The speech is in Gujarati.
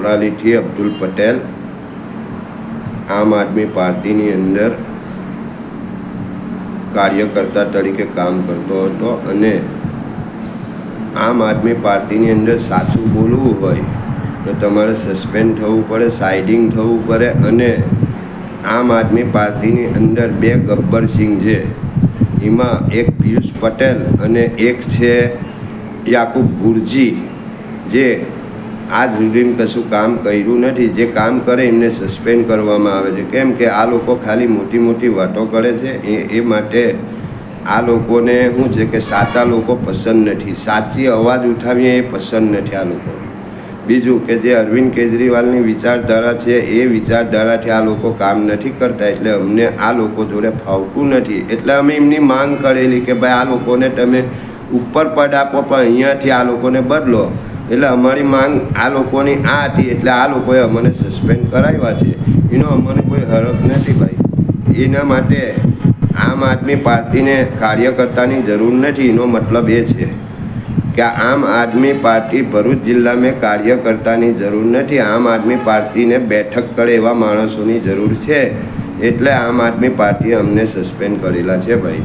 ઉપરાલીથી અબ્દુલ પટેલ આમ આદમી પાર્ટીની અંદર કાર્યકર્તા તરીકે કામ કરતો હતો અને આમ આદમી પાર્ટીની અંદર સાચું બોલવું હોય તો તમારે સસ્પેન્ડ થવું પડે, સાઇડિંગ થવું પડે અને આમ આદમી પાર્ટીની અંદર બે ગબ્બરસિંહ છે, એમાં એક પિયુષ પટેલ અને એક છે યાકુબ ગુરજી, જે આજ સુધી કશું કામ કર્યું નથી. જે કામ કરે એમને સસ્પેન્ડ કરવામાં આવે છે. કેમ કે આ લોકો ખાલી મોટી મોટી વાતો કરે છે. એ માટે આ લોકોને શું છે કે સાચા લોકો પસંદ નથી, સાચી અવાજ ઉઠાવીએ એ પસંદ નથી આ લોકોને. બીજું કે જે અરવિંદ કેજરીવાલની વિચારધારા છે એ વિચારધારાથી આ લોકો કામ નથી કરતા, એટલે અમને આ લોકો જોડે ફાવતું નથી. એટલે અમે એમની માંગ કરેલી કે ભાઈ આ લોકોને તમે ઉપર પદ આપો પણ અહીંયાથી આ લોકોને બદલો. એટલે અમારી માંગ આ લોકોની આ હતી, એટલે આ લોકોએ અમને સસ્પેન્ડ કરાવ્યા છે. એનો અમને કોઈ હરખ નથી ભાઈ. એના માટે આમ આદમી પાર્ટીને કાર્યકર્તાની જરૂર નથી. એનો મતલબ એ છે કે આમ આદમી પાર્ટી ભરૂચ જિલ્લામાં કાર્યકર્તાની જરૂર નથી. આમ આદમી પાર્ટીને બેઠક કરે એવા માણસોની જરૂર છે. એટલે આમ આદમી પાર્ટીએ અમને સસ્પેન્ડ કરેલા છે ભાઈ.